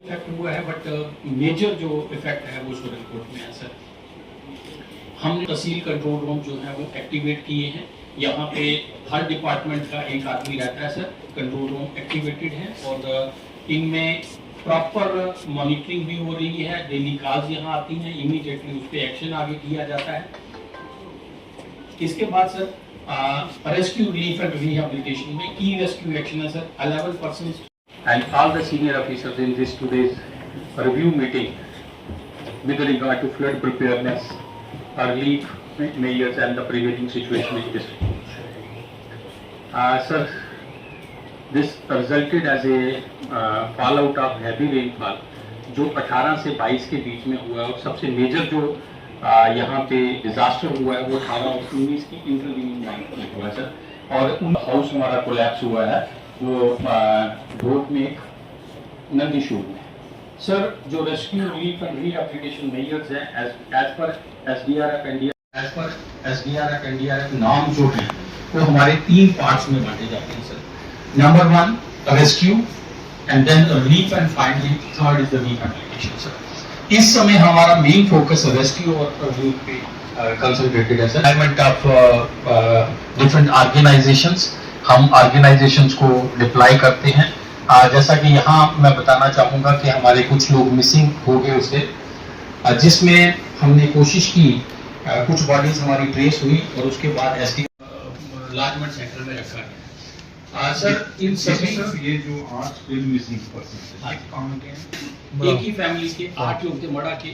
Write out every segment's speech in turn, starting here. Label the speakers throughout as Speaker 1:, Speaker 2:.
Speaker 1: Effect हुआ है, but major जो इफेक्ट है वो शोरनकोट में है सर। हमने तहसील कंट्रोल रूम जो है वो एक्टिवेट किए हैं। यहाँ पे हर डिपार्टमेंट का एक आदमी रहता है सर। कंट्रोल रूम एक्टिवेटेड है और इनमें प्रॉपर मॉनिटरिंग भी हो रही है। डेली कॉल्स यहाँ आती हैं, इमीडिएटली उस पर एक्शन आगे किया जाता है। इसके बाद sir rescue relief and rehabilitation में की रेस्क्यू एक्शन है sir. 11 persons and all the senior officers in this today's review meeting with regard to flood preparedness, relief measures and the prevailing situation in district. Sir, this resulted as a fallout of heavy rainfall जो 18 से 22 के बीच में हुआ है। और सबसे major जो यहाँ पे डिजास्टर हुआ है वो 18 और 19 की इंटरवीनिंग नाइट में हुआ है सर। और हाउस हमारा कोलैप्स हुआ है वो रोड में एक नदी शूट में। सर जो rescue relief and rehabilitation measures हैं एज पर एसडीआरएफ एनडीआरएफ नाम जो है वो हमारे 3 पार्ट्स में बांटे जाते हैं sir. Number 1 rescue and then relief and finally third is the rehabilitation sir. इस समय हमारा मेन फोकस रेस्क्यू और रिलीफ पे कंसंट्रेटेड है sir. Element of different organisations, हम ऑर्गेनाइजेशंस को डिप्लॉय करते हैं। जैसा कि यहाँ मैं बताना चाहूँगा कि हमारे कुछ लोग मिसिंग हो गए उससे, जिसमें हमने कोशिश की, कुछ बॉडीज हमारी ट्रेस हुई और उसके बाद एसडी लाजमेंट सेंटर में रखा गया। सर इन सभी
Speaker 2: ये जो 8 मिसिंग पर्सन कहाँ के हैं?
Speaker 1: एक ही फैमिली के 8 लोग थे मड़ा के,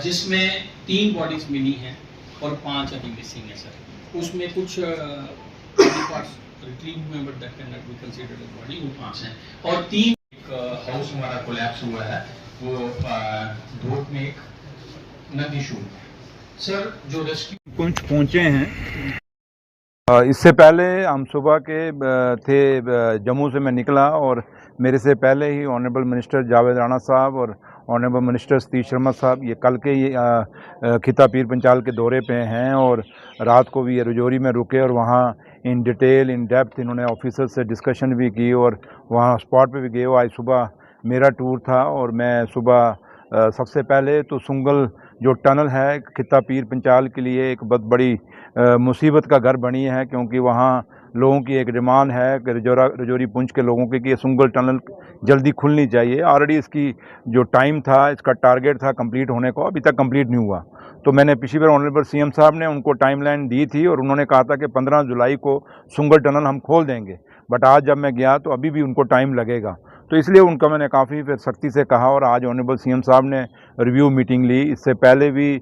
Speaker 1: जिसमें 3 बॉडीज मिली हैं और 5 अभी मिसिंग है सर। उसमें कुछ retrieve member that can not be considered as body, वो 5 हैं। और 3 एक हाउस हमारा कोलैप्स हुआ है वो रोड में एक नदी शूट में। सर जो रेस्क्यू
Speaker 2: कुछ पहुंचे हैं।
Speaker 3: इससे पहले हम सुबह के थे, जम्मू से मैं निकला और मेरे से पहले ही ऑनरेबल मिनिस्टर जावेद राणा साहब और ऑनरेबल मिनिस्टर सतीश शर्मा साहब ये कल के ही खिता पीर पंचाल के दौरे पे हैं और रात को भी ये रजौरी में रुके और वहाँ इन डिटेल इन डेप्थ इन्होंने ऑफिसर से डिस्कशन भी की और वहाँ स्पॉट पे भी गए। आज सुबह मेरा टूर था और मैं सुबह सबसे पहले तो सुंगल जो टनल है खिता पीर पंचाल के लिए एक बहुत बड़ी मुसीबत का घर बनी है, क्योंकि वहाँ लोगों की एक डिमांड है कि रजौरी पुंछ के लोगों की कि ये सुंगल टनल जल्दी खुलनी चाहिए। ऑलरेडी इसकी जो टाइम था, इसका टारगेट था कंप्लीट होने को, अभी तक कंप्लीट नहीं हुआ। तो मैंने पिछली बार ऑनरेबल सीएम साहब ने उनको टाइमलाइन दी थी और उन्होंने कहा था कि 15 जुलाई को सुंगल टनल हम खोल देंगे, बट आज जब मैं गया तो अभी भी उनको टाइम लगेगा। तो इसलिए उनका मैंने काफ़ी फिर सख्ती से कहा और आज ऑनरेबल सीएम साहब ने रिव्यू मीटिंग ली। इससे पहले भी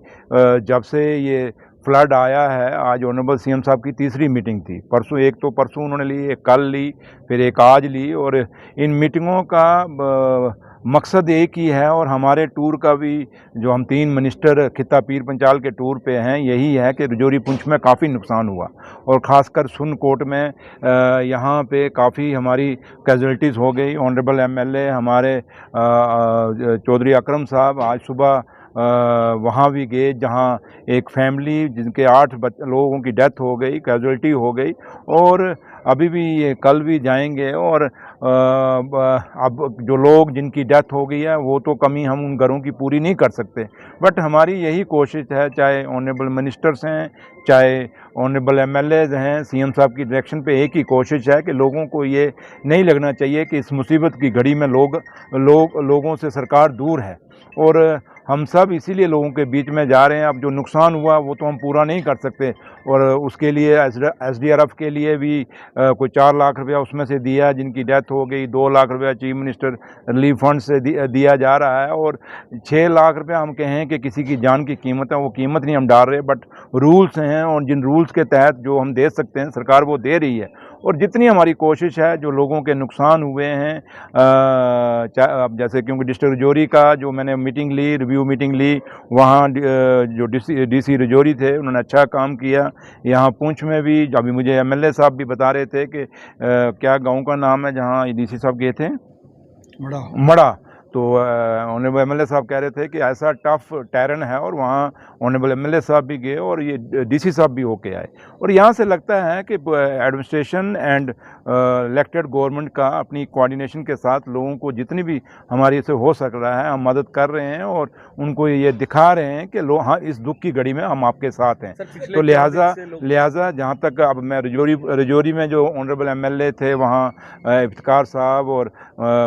Speaker 3: जब से ये फ्लड आया है, आज ऑनरेबल सीएम साहब की तीसरी मीटिंग थी। परसों उन्होंने ली, एक कल ली, फिर एक आज ली और इन मीटिंगों का मकसद एक ही है और हमारे टूर का भी जो हम 3 मिनिस्टर खिता पीर पंचाल के टूर पे हैं यही है कि रजौरी पुंछ में काफ़ी नुकसान हुआ और ख़ासकर सुनकोट में यहाँ पे काफ़ी हमारी कैजुअल्टीज़ हो गई। ऑनरेबल एमएलए हमारे चौधरी अकरम साहब आज सुबह वहाँ भी गए जहाँ एक फैमिली जिनके 8 लोगों की डेथ हो गई, कैजुअल्टी हो गई और अभी भी ये कल भी जाएंगे। और अब जो लोग जिनकी डेथ हो गई है वो तो कमी हम उन घरों की पूरी नहीं कर सकते, बट हमारी यही कोशिश है, चाहे ऑनरेबल मिनिस्टर्स हैं, चाहे ऑनरेबल एमएलएज हैं, सीएम साहब की डायरेक्शन पे एक ही कोशिश है कि लोगों को ये नहीं लगना चाहिए कि इस मुसीबत की घड़ी में लोगों से सरकार दूर है और हम सब इसीलिए लोगों के बीच में जा रहे हैं। अब जो नुकसान हुआ वो तो हम पूरा नहीं कर सकते और उसके लिए एसडीआरएफ के लिए भी कोई 4 लाख रुपया उसमें से दिया, जिनकी डेथ हो गई 2 लाख रुपया चीफ मिनिस्टर रिलीफ फंड से दिया जा रहा है और 6 लाख रुपया हम कहें कि किसी की जान की कीमत है, वो कीमत नहीं हम डाल रहे, बट रूल्स हैं और जिन रूल्स के तहत जो हम दे सकते हैं सरकार वो दे रही है। और जितनी हमारी कोशिश है जो लोगों के नुकसान हुए हैं, अब जैसे क्योंकि डिस्ट्रिक्ट रजौरी का जो मैंने मीटिंग ली, रिव्यू मीटिंग ली, वहाँ जो डीसी रजौरी थे उन्होंने अच्छा काम किया। यहाँ पुंछ में भी अभी मुझे एमएलए साहब भी बता रहे थे कि क्या गांव का नाम है जहाँ डीसी साहब गए थे, मड़ा। तो ऑनरेबल एमएलए साहब कह रहे थे कि ऐसा टफ टेरन है, और वहाँ ऑनरेबल एमएलए साहब भी गए और ये डीसी साहब भी होके आए। और यहाँ से लगता है कि एडमिनिस्ट्रेशन एंड इलेक्टेड गवर्नमेंट का अपनी कोऑर्डिनेशन के साथ लोगों को जितनी भी हमारी से हो सक रहा है हम मदद कर रहे हैं, और उनको ये दिखा रहे हैं कि हाँ, इस दुख की घड़ी में हम आपके साथ हैं। तो लिहाजा जहाँ तक अब मैं रजौरी में जो ऑनरेबल एमएलए थे वहाँ इफ्तिकार साहब और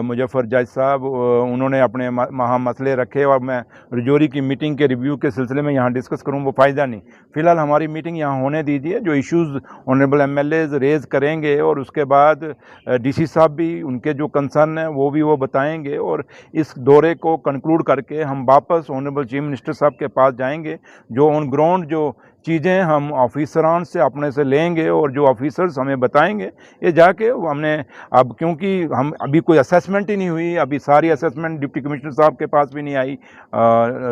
Speaker 3: मुजफ्फर जज साहब, उन्होंने अपने वहाँ मसले रखे, और मैं रजौरी की मीटिंग के रिव्यू के सिलसिले में यहाँ डिस्कस करूँ वो फ़ायदा नहीं। फ़िलहाल हमारी मीटिंग यहाँ होने दीजिए, जो इश्यूज़ ऑनरेबल एमएलएज रेज़ करेंगे और उसके बाद डीसी साहब भी उनके जो कंसर्न है वो बताएंगे, और इस दौरे को कंक्लूड करके हम वापस ऑनरेबल चीफ मिनिस्टर साहब के पास जाएंगे। जो ऑन ग्राउंड जो चीज़ें हम ऑफिसरान से अपने से लेंगे और जो ऑफिसर्स हमें बताएंगे, ये जाके हमने अब, क्योंकि हम अभी कोई असेसमेंट ही नहीं हुई, अभी सारी असेसमेंट डिप्टी कमिश्नर साहब के पास भी नहीं आई,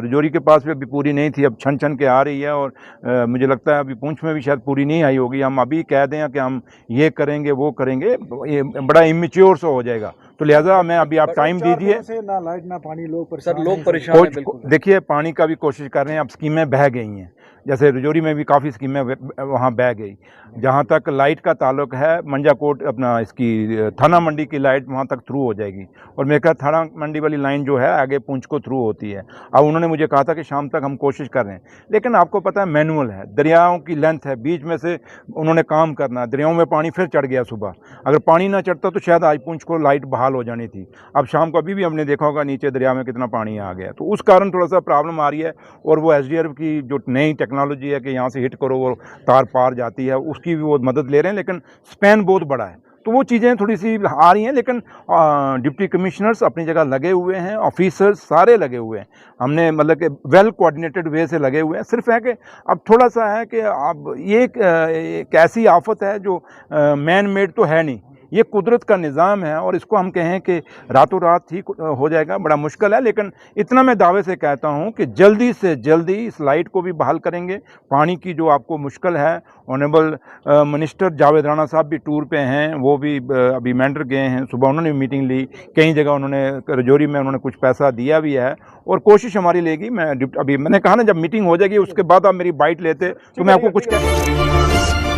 Speaker 3: रजौरी के पास भी अभी पूरी नहीं थी, अब छन के आ रही है, और मुझे लगता है अभी पुंछ में भी शायद पूरी नहीं आई होगी। हम अभी कह दें कि हम ये करेंगे वो करेंगे, ये बड़ा इमेच्योर सा हो जाएगा। तो लिहाजा मैं अभी आप टाइम दीजिए।
Speaker 4: ना लाइट ना पानी, लोग परेशान हैं बिल्कुल।
Speaker 3: देखिए, पानी का भी कोशिश कर रहे हैं, अब स्कीमें बह गई हैं, जैसे रजौरी में भी काफ़ी स्कीमें वहाँ बह गई। जहाँ तक लाइट का ताल्लुक है, मंजाकोट अपना इसकी थाना मंडी की लाइट वहाँ तक थ्रू हो जाएगी, और मेरे ख्याल थाना मंडी वाली लाइन जो है आगे पुंछ को थ्रू होती है। अब उन्होंने मुझे कहा था कि शाम तक हम कोशिश कर रहे हैं, लेकिन आपको पता है मैनुअल है, दरियाओं की लेंथ है, बीच में से उन्होंने काम करना है। दरियाओं में पानी फिर चढ़ गया सुबह, अगर पानी ना चढ़ता तो शायद आज पुंछ को लाइट बहाल हो जानी थी। अब शाम को अभी भी हमने देखा होगा नीचे दरिया में कितना पानी आ गया, तो उस कारण थोड़ा सा प्रॉब्लम आ रही है। और वो एसडीआरएफ की जो नई टेक्नोलॉजी है कि यहाँ से हिट करो वो तार पार जाती है, उसकी भी वो मदद ले रहे हैं, लेकिन स्पैन बहुत बड़ा है, तो वो चीज़ें थोड़ी सी आ रही हैं। लेकिन डिप्टी कमिश्नर्स अपनी जगह लगे हुए हैं, ऑफिसर्स सारे लगे हुए हैं, हमने मतलब कि वेल कोऑर्डिनेटेड वे से लगे हुए हैं। सिर्फ है कि अब थोड़ा सा है कि अब ये एक ऐसी आफत है जो मैन मेड तो है नहीं, ये कुदरत का निज़ाम है, और इसको हम कहें कि रातों रात ठीक हो जाएगा बड़ा मुश्किल है। लेकिन इतना मैं दावे से कहता हूँ कि जल्दी से जल्दी इस लाइट को भी बहाल करेंगे। पानी की जो आपको मुश्किल है, ऑनरेबल मिनिस्टर जावेद राणा साहब भी टूर पे हैं, वो भी अभी मेंढर गए हैं, सुबह उन्होंने मीटिंग ली, कई जगह उन्होंने रजौरी में उन्होंने कुछ पैसा दिया भी है, और कोशिश हमारी लेगी। मैं अभी मैंने कहा ना, जब मीटिंग हो जाएगी उसके बाद आप मेरी बाइट लेते तो मैं आपको कुछ